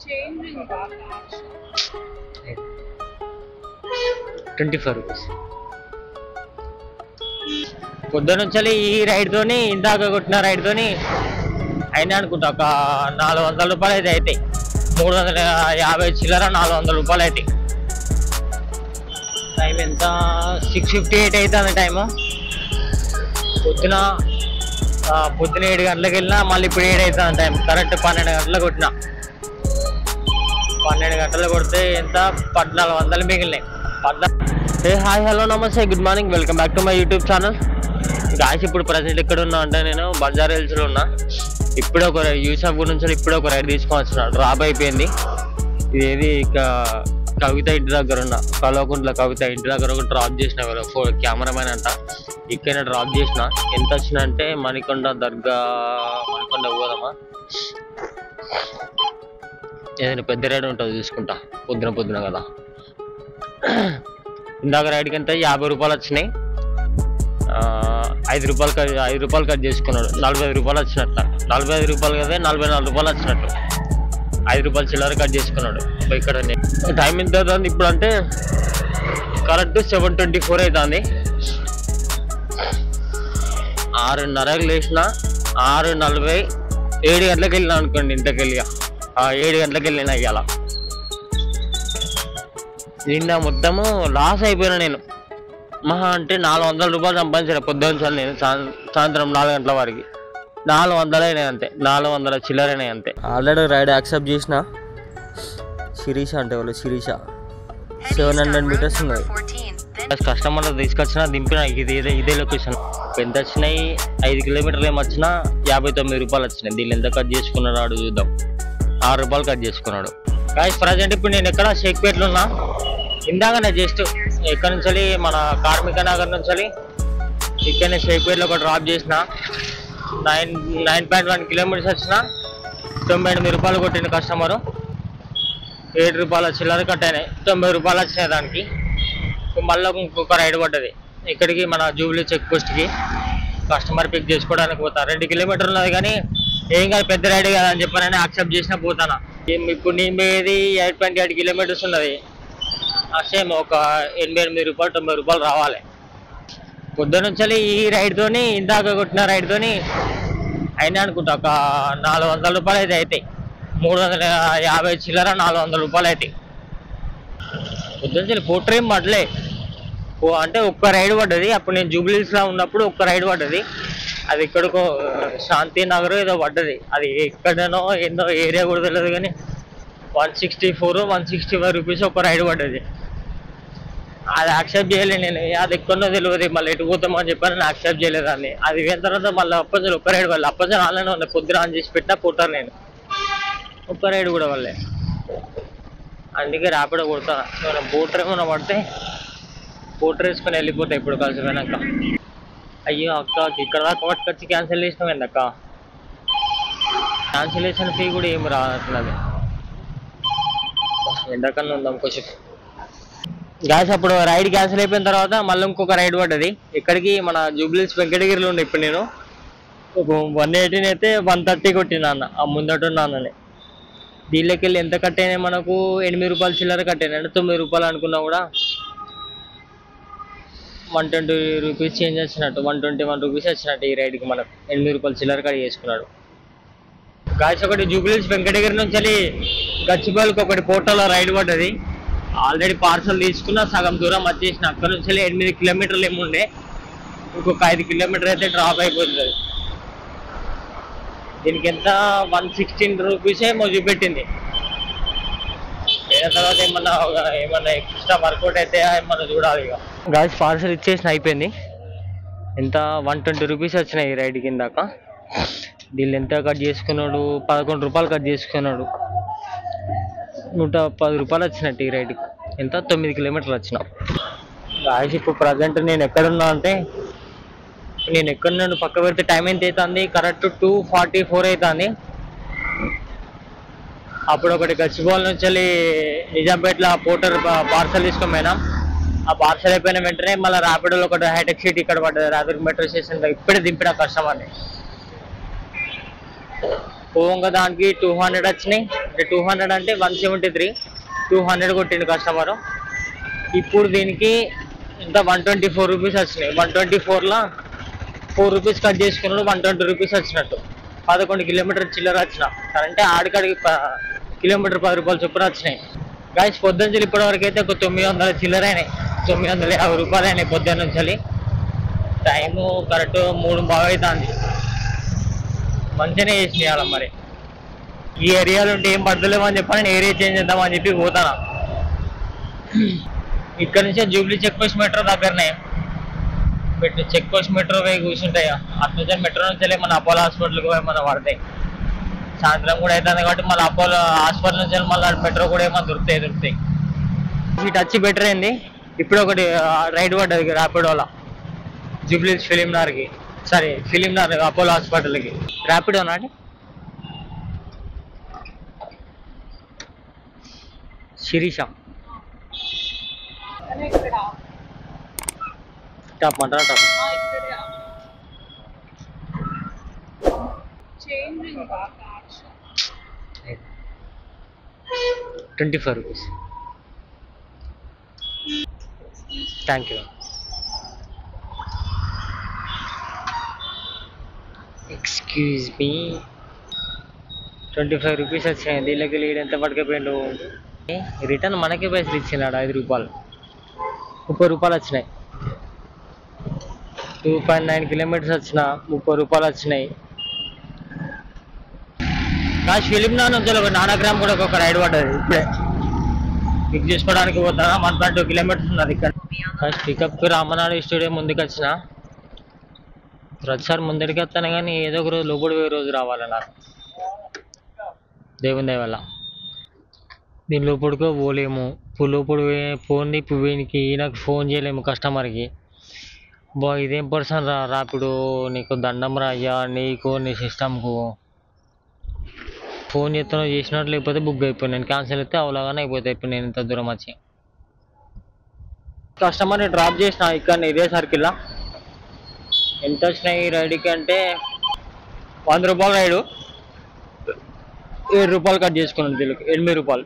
₹25 పొద్దునుంచి ఈ రైడ్ తోని ఇందాక కొట్టిన రైడ్ తోని అయినా అనుకుంటా ఒక ₹400 అయితే అవుతాయి. 350 చిల్లర ₹400 అవుతాయి. టైం ఎంత 6:58 అవుతుంది టైము. పొద్దున 7 గంటలకు వెళ్ళినా మళ్ళీ ఇప్పుడు 7 అవుతుంది టైం. కరెక్ట్ 12 గంటలకు కొట్టినా. 12 గంటలు కొడితే ఎంత 1400 మిగిలినాయి. హాయ్ హలో నమస్తే good morning, welcome back to my YouTube channel. Guys ఇప్పుడు ప్రజెంట్ ఎక్కడ ఉన్నా అంటే నేను బంజారా హిల్స్లో ఉన్నా. ఇప్పుడే ఒక యూసఫ్ గురించి ఇప్పుడే ఒక రైడ్ తీసుకొని వచ్చిన. డ్రాప్ అయిపోయింది. ఇదేది ఇక కవిత ఇంటి దగ్గర ఉన్న కలవకుంట్ల కవిత ఇంటి దగ్గర ఒక డ్రాప్ చేసిన కెమెరామెన్ అంట. ఇక్కడ డ్రాప్ చేసిన. ఎంత వచ్చిన అంటే మణికొండ దర్గా, మణికొండ పోదామా, ఏదైనా పెద్ద రైడ్ ఉంటుంది చూసుకుంటా. పొద్దున కదా. ఇందాక రైడ్కి ఎంత ₹50 వచ్చినాయి. ₹5 కట్ చేసుకున్నాడు. ₹45 వచ్చినట్ల. ₹45 కదా, ₹44 వచ్చినట్టు. ₹5 చిల్లర కట్ చేసుకున్నాడు. ఇక్కడ టైం ఎంత అవుతుంది ఇప్పుడు అంటే కరెక్ట్ 7:24 అవుతుంది. 6:30కి లేచిన. 6:40 7 గంటలకు వెళ్ళినా అనుకోండి. ఇంతకు వెళ్ళి 7 గంటలకు వెళ్ళినా ఇవాళ. నిన్న మొత్తము లాస్ అయిపోయినా నేను. మహా అంటే ₹400 సంపాదించాను పొద్దున్న. నేను సాయంత్రం 4 గంటల వరకు 400 అయినాయి అంతే. 400 చిల్లరైనాయి అంతే. ఆల్రెడీ రైడ్ యాక్సెప్ట్ చేసిన. శిరీష అంటే వాళ్ళు శిరీష 700 మీటర్స్ ఉన్నాయి. కస్టమర్లు తీసుకొచ్చిన దింపిన. ఇదే లొకేషన్. ఎంత వచ్చినాయి 5 కిలోమీటర్లు ఏమొచ్చినా ₹59 వచ్చినాయి. దీన్ని ఎంత కట్ చేసుకున్నాడు ఆడు చూద్దాం. ₹6 కట్ చేసుకున్నాడు. గాయస్ ప్రజెంట్ ఇప్పుడు నేను ఎక్కడ షేక్పేట్లో ఉన్నా. ఇందాకనే జస్ట్ ఎక్కడి నుంచి మన కార్మిక నగర్ నుంచి ఇక్కడనే షేక్పేట్లో ఒక డ్రాప్ చేసిన. 9.1 కిలోమీటర్స్ వచ్చిన. ₹98 కొట్టిన కస్టమరు. ₹7 చిల్లర కట్ అయినాయి. ₹90 వచ్చినాయి దానికి. మళ్ళీ ఇంకొక రైడ్ పడ్డది ఇక్కడికి మన జూబ్లీ చెక్ పోస్ట్కి. కస్టమర్ పిక్ చేసుకోవడానికి పోతా. 2 కిలోమీటర్లు ఉన్నది కానీ ఏం కాదు, పెద్ద రైడ్ కదా అని చెప్పానని యాక్సెప్ట్ చేసినా పోతానా. ఇప్పుడు నీ మీది 8.8 కిలోమీటర్స్ ఉన్నది. సేమ్ ఒక ₹88 ₹90 రావాలి. పొద్దునుంచి ఈ రైడ్ తోని ఇందాక కొట్టిన రైడ్ తోని అయినా అనుకుంటా ఒక ₹400 అయితే అవుతాయి. 350 చిల్లర ₹400 అవుతాయి. పొద్దునుంచి పోట్రేం పడలే అంటే ఒక్క రైడ్ పడ్డది. అప్పుడు నేను జూబ్లీస్లో ఉన్నప్పుడు ఒక్క రైడ్ పడ్డది. అది ఎక్కడికో శాంతినగర్ ఏదో పడ్డది. అది ఎక్కడనో ఎన్నో ఏరియా కూడా తెలియదు కానీ ₹165 ఒక రైడ్ పడ్డది. అది యాక్సెప్ట్ చేయలేదు నేను. అది ఎక్కడో తెలియదు. మళ్ళీ ఎటు పోతామని చెప్పాను. నేను యాక్సెప్ట్ చేయలేదాన్ని. అది అయిన తర్వాత మళ్ళీ అప్పటి ఒక్క రైడ్ వల్ల అప్పటి ఆన్లైన్ ఉన్నాయి. పొద్దున ఆన్ చేసి పెట్టినా పోతాను నేను. ఒక్క రైడ్ కూడా వల్లే. అందుకే ర్యాపిడో కొడతాను. ఏమైనా బోటర్ ఏమైనా పడితే బోటర్ వేసుకొని వెళ్ళిపోతాయి ఇప్పుడు కలిసిపోయినాక. అయ్యో అక్క ఇక్కడ దాకా పట్టుకొచ్చి క్యాన్సిల్ చేసినామండి అక్క. క్యాన్సిలేషన్ ఫీ కూడా ఏమి రానట్లేదు. ఎండకన్నా ఉందాం కొంచెం. గాయస్ అప్పుడు రైడ్ క్యాన్సిల్ అయిపోయిన తర్వాత మళ్ళీ ఇంకొక రైడ్ పడ్డది. ఇక్కడికి మన జూబ్లీస్ వెంకటగిరిలో ఉండే. ఇప్పుడు నేను 118 అయితే 130 కొట్టినా అన్న. ఆ ముందటున్నానని. దీనిలోకి వెళ్ళి ఎంత కట్ అయినాయి మనకు ₹8 చిల్లర కట్ అయినాయి. అంటే ₹9 అనుకున్నా కూడా ₹120 చేంజ్ వచ్చినట్టు. ₹121 వచ్చినట్టు ఈ రైడ్కి మనకు. ₹8 చిల్లర కట్ చేసుకున్నాడు. గాయస్ ఒకటి జూబ్లీస్ వెంకటగిరి నుంచి గచ్చిబౌలికి ఒకటి పోర్టల్లో రైడ్ పడ్డది. ఆల్రెడీ పార్సల్ తీసుకున్న. సగం దూరం వచ్చేసిన. అక్కడ నుంచి 8 కిలోమీటర్లు ఏముండే. ఇంకొక 5 కిలోమీటర్ అయితే డ్రాప్ అయిపోతుంది. దీనికి ఎంత ₹116 ఏమో చూపెట్టింది. అయిన తర్వాత ఏమన్నా ఎక్స్ట్రా వర్కౌట్ అయితే ఏమన్నా చూడాలి. ఇక గాయస్ పార్సల్ ఇచ్చేసిన అయిపోయింది. ఎంత ₹120 వచ్చినాయి ఈ రైడ్ కిందాక. దీన్ని ఎంత కట్ చేసుకున్నాడు ₹11 కట్ చేసుకున్నాడు. ₹110 వచ్చినట్టు ఈ రైడ్కి. ఎంత 9 కిలోమీటర్లు వచ్చిన. గాయస్ ఇప్పుడు ప్రజెంట్ నేను ఎక్కడున్నా అంటే నేను ఎక్కడున్నాను పక్క పెడితే టైం ఎంత అవుతుంది కరెక్ట్ 2:44 అవుతుంది. అప్పుడు ఒకటి గచ్చిబౌలి నుంచి నిజాంపేటలో పోర్టర్ పార్సల్ తీసుకొని పోయినాం. ఆ పార్సల్ అయిపోయిన వెంటనే మళ్ళీ ర్యాపిడోలో ఒకటి హైటెక్ సిటీ ఇక్కడ పడ్డది. ర్యాపిడ్ మెట్రో స్టేషన్ ఇప్పుడే దింపిన కస్టమర్ని. పోగా దానికి 200 వచ్చినాయి. అంటే 200 అంటే 173, 200 కొట్టిండు కస్టమరు. ఇప్పుడు దీనికి ఇంత 124 రూపీస్ వచ్చినాయి. 124లో 4 రూపీస్ కట్ చేసుకున్నాడు, 120 రూపీస్ వచ్చినట్టు. 11 కిలోమీటర్ చిల్లర వచ్చిన. అంటే ఆడికాడికి కిలోమీటర్ 10 రూపాయలు చొప్పున వచ్చినాయి. గాయస్ పొద్దున్న ఇప్పటి వరకు అయితే ఒక 900 చిల్లర అయినాయి, 950 రూపాయలు అయినాయి పొద్దున్న నుంచి. టైము కరెక్ట్ 3:15 అవుతుంది. మంచిగానే చేసినాయి అలా. మరి ఈ ఏరియాలో ఉంటే ఏం పడతలేమని చెప్పి నేను ఏరియా చేంజ్ చేద్దామని చెప్పి పోతాను. ఇక్కడ నుంచే జూబ్లీ చెక్ పోస్ట్ మెట్రో దగ్గరనే చెక్ పోస్ట్ మెట్రో పోయి కూర్చుంటాయి. అటు నుంచి మెట్రో నుంచి మన అపోలో హాస్పిటల్కి పోయి మనం పడతాయి. సాయంత్రం కూడా అవుతుంది కాబట్టి మళ్ళీ అపోలో హాస్పిటల్ నుంచి మళ్ళీ మెట్రో కూడా ఏమన్నా దొరుకుతాయి. ఇటు వచ్చి బెటర్ అయింది. ఇప్పుడు ఒకటి రైడ్ పడ్డది ర్యాపిడోలో జూబ్లీ ఫిలింనగర్కి, సారీ ఫిలింనగర్ అపోలో హాస్పిటల్కి. ర్యాపిడోనా అండి? శిరీష టాప్ అంటారా? Top 25 rupees. Thank you. Excuse me. 25 rupees వచ్చాయి. దీనికి లీడ్ ఎంత పట్టుకపోయిండు. రిటర్న్ మనకే పైసలు ఇచ్చినాడు 5 రూపాయలు. 30 రూపాయలు వచ్చినాయి. 2.9 కిలోమీటర్స్ వచ్చిన 30 రూపాయలు వచ్చినాయి. కాదు ఫిలింనగర్ నుంచి ఒక నానగ్రామ్ కూడా ఒక రైడ్ పడ్డది. ఇప్పుడే పిక్ చేసుకోవడానికి పోతాను. 1.2 కిలోమీటర్స్ ఉన్నది ఇక్కడ. ఫస్ట్ పికప్కి రామనాడు స్టూడియో ముందుకు వచ్చిన. ప్రతిసారి ముందడికి వస్తాను కానీ ఏదో ఒక రోజు లోపలి పోయే రోజు రావాలి నాకు, దేవుని దయ వల్ల. దీని లోపలికో పోలేము. లోపలి ఫోన్ని వీనికి నాకు ఫోన్ చేయలేము కస్టమర్కి. ఇదేం పర్సన్ రాపిడు, నీకు దండం రాయ్యా, నీకు నీ సిస్టమ్కు ఫోన్ చేస్తానో చేసినట్టు, లేకపోతే బుక్ అయిపోయి నేను క్యాన్సిల్ అయితే అవలాగానే అయిపోతాయి. ఇప్పుడు నేను ఇంత దూరం వచ్చి కస్టమర్ని డ్రాప్ చేసిన ఇక్కడ ఇదే సర్కిల్లా. ఎంత వచ్చినాయి ఈ రైడ్కి అంటే 100 రూపాయలు రైడు, 7 రూపాయలు కట్ చేసుకున్నాడు. దీనికి 8 రూపాయలు,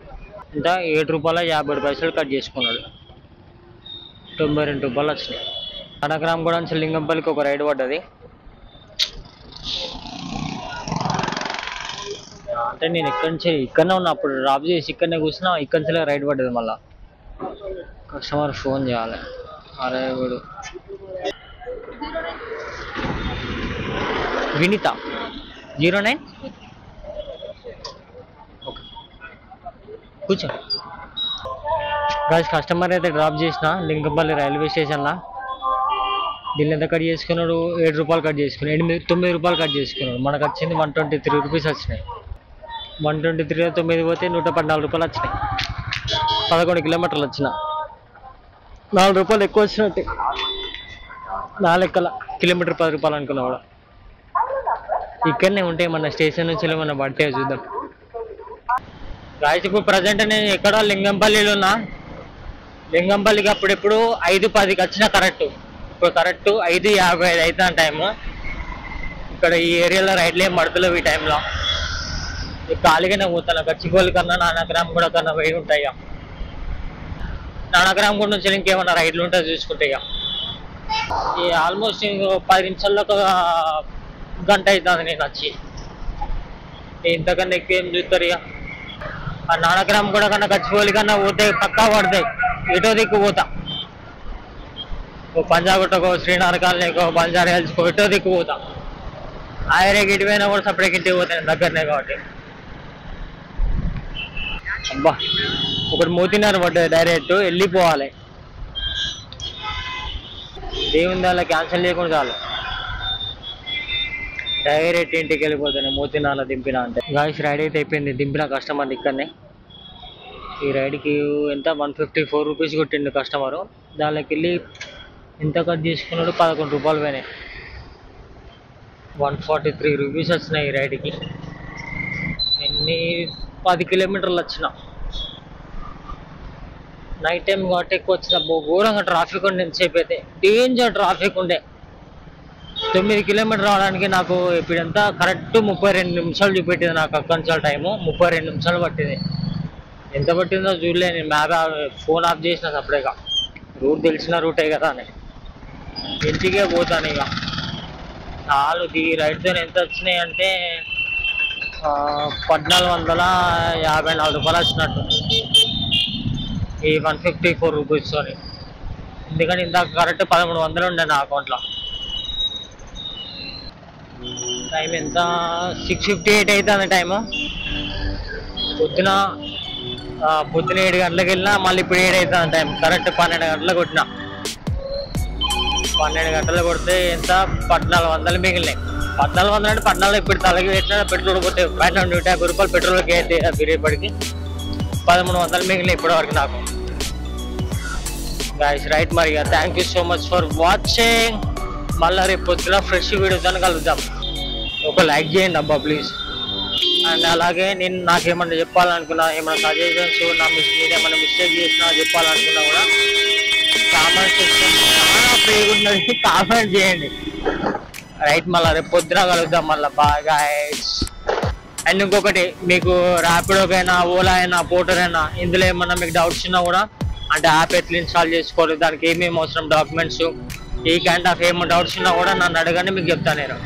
ఇంకా 7 రూపాయల 50 పైసలు కట్ చేసుకున్నాడు. 92 రూపాయలు వచ్చినాయి. నానగ్రామ్ కూడా నుంచి లింగంపల్లికి ఒక రైడ్ పడ్డది. అంటే నేను ఇక్కడి నుంచి ఇక్కడనే ఉన్నా, అప్పుడు డ్రాప్ చేసి ఇక్కడనే కూర్చున్నా. ఇక్కడి నుంచి రైడ్ పడ్డది. మళ్ళీ కస్టమర్ ఫోన్ చేయాలి. అరే వీడు వినీత 09 ఓకే కూర్చో. గాయస్ కస్టమర్ అయితే డ్రాప్ చేసిన లింగంపల్లి రైల్వే స్టేషన్లో. దీన్ని ఎంత కట్ చేసుకున్నాడు? 7 రూపాయలు కట్ చేసుకున్నాడు. 9 రూపాయలు కట్ చేసుకున్నాడు. మనకు వచ్చింది 123 రూపీస్ వచ్చినాయి. 123లో 9 పోతే 114 రూపాయలు వచ్చినాయి. 11 కిలోమీటర్లు వచ్చిన 4 రూపాయలు ఎక్కువ వచ్చినట్టు. నా లెక్కల కిలోమీటర్ 10 రూపాయలు అనుకున్నా కూడా. ఇక్కడనే ఉంటే మన స్టేషన్ నుంచి ఏమన్నా పడితే చూద్దాం. గాయస్ ఇప్పుడు ప్రజెంట్ నేను ఎక్కడ లింగంపల్లిలో ఉన్నా. లింగంపల్లికి అప్పుడెప్పుడు 5:10కి వచ్చిన కరెక్ట్. ఇప్పుడు కరెక్ట్ 5:55 అవుతుంది టైము. ఇక్కడ ఈ ఏరియాలో రైడ్లు ఏం పడతలేవు ఈ టైంలో. ఖాళీగానే పోతాను. గచ్చిబౌలి కన్నా నానగ్రామ్ కూడా కన్నా పోయి ఉంటాయి. నానగ్రామ్ కూడా నుంచి ఇంకేమన్నా రైడ్లు ఉంటాయి చూసుకుంటాయి. ఈ ఆల్మోస్ట్ 10 నిమిషాల్లో ఒక గంట అవుతుంది నేను వచ్చి. ఇంతకన్నా ఎక్కువ ఏం చూస్తారు ఇక. ఆ నానగ్రామ్ కూడా కన్నా గచ్చిబౌలి కన్నా పోతే పక్కా పడతాయి. ఎటో దిక్కు పోతా. ఓ పంజాగుట్టకో, శ్రీనగర్ కాలనీకో, బంజారా హిల్స్కో ఎటో దిక్కు పోతా. ఆ ఏరియాకి ఇటు పోయినా కూడా సపరేట్కి ఇంటికి పోతాను దగ్గరనే కాబట్టి. అబ్బా ఒకటి మోతినగర్ పడ్డది, డైరెక్ట్ వెళ్ళిపోవాలి. దేవుని దానిలో క్యాన్సిల్ చేయకుండా చాలు, డైరెక్ట్ ఇంటికి వెళ్ళిపోతాను. మోతినగర్లో దింపినా అంటే. గాయస్ రైడ్ అయితే అయిపోయింది. దింపిన కస్టమర్ ఇక్కడనే. ఈ రైడ్కి ఎంత 154 రూపీస్ కొట్టిండు కస్టమరు. దానిలోకి వెళ్ళి ఎంత కట్ చేసుకున్నాడు? 11 రూపాయలు పోయినాయి. 143 రూపీస్ వచ్చినాయి ఈ రైడ్కి. 10 కిలోమీటర్లు వచ్చిన. నైట్ టైం కాబట్టి ఎక్కువ వచ్చిన. ఘోరంగా ట్రాఫిక్ ఉండే. ఎంతసేపు అయితే డేంజర్ ట్రాఫిక్ ఉండే. 9 కిలోమీటర్ రావడానికి నాకు ఇప్పుడు ఎంత కరెక్ట్ 32 నిమిషాలు చూపెట్టింది నాకు అక్కడి నుంచి టైము. 32 నిమిషాలు పట్టింది. ఎంత పట్టిందో చూడలే, నేను మ్యాప్ ఫోన్ ఆఫ్ చేసిన సపరేట్గా. రూట్ తెలిసిన రూటే కదా అని ఇంటికే పోతాను ఇక. చాలు దిగి రైడ్తో ఎంత వచ్చినాయి అంటే 1454 రూపాయలు వచ్చినట్టు ఈ 154 రూపీస్తోని. ఎందుకంటే ఇందాక కరెక్ట్ 1300 ఉండే నా అకౌంట్లో. టైం ఎంత 6:58 అవుతుంది టైము. పొద్దున 7 గంటలకు వెళ్ళినా మళ్ళీ ఇప్పుడు 7 అవుతుంది టైం. కరెక్ట్ 12 గంటలకు కొట్టిన. 12 గంటలు కొడితే ఎంత 1400 మిగిలినాయి. 1400 అంటే 14 ఇప్పుడు తలకి పెట్టిన పెట్రోల్ కొట్టే 150 రూపాయలు పెట్రోల్కి అయితే బిరేపడికి 1300 మిగిలినాయి ఇప్పటివరకు నాకు. గైస్ రైట్ మరి thank you so much for watching. మళ్ళీ రేపు పొద్దున ఫ్రెష్ వీడియోతో కలుద్దాం. ఒక లైక్ చేయండి అబ్బా ప్లీజ్. అండ్ అలాగే నేను నాకేమన్నా చెప్పాలనుకున్నా, ఏమైనా సజెషన్స్ మీద ఏమైనా మిస్టేక్ చేసినా చెప్పాలనుకున్నా కూడా కామెంట్ సెక్షన్ చాలా ఫ్రీగా ఉన్నది, కామెంట్ చేయండి. రైట్ మళ్ళీ రేపు పొద్దున కలుద్దాం మళ్ళీ. Bye guys. అండ్ ఇంకొకటి, మీకు ర్యాపిడోకైనా ఓలా అయినా పోర్టర్ అయినా ఇందులో ఏమన్నా మీకు డౌట్స్ ఉన్నా కూడా, అంటే యాప్ ఎట్లా ఇన్స్టాల్ చేసుకోవాలి, దానికి ఏమేమి అవసరం డాక్యుమెంట్స్, ఈ కైండ్ ఆఫ్ ఏమైనా డౌట్స్ ఉన్నా కూడా నన్ను అడగండి, మీకు చెప్తాను నేను.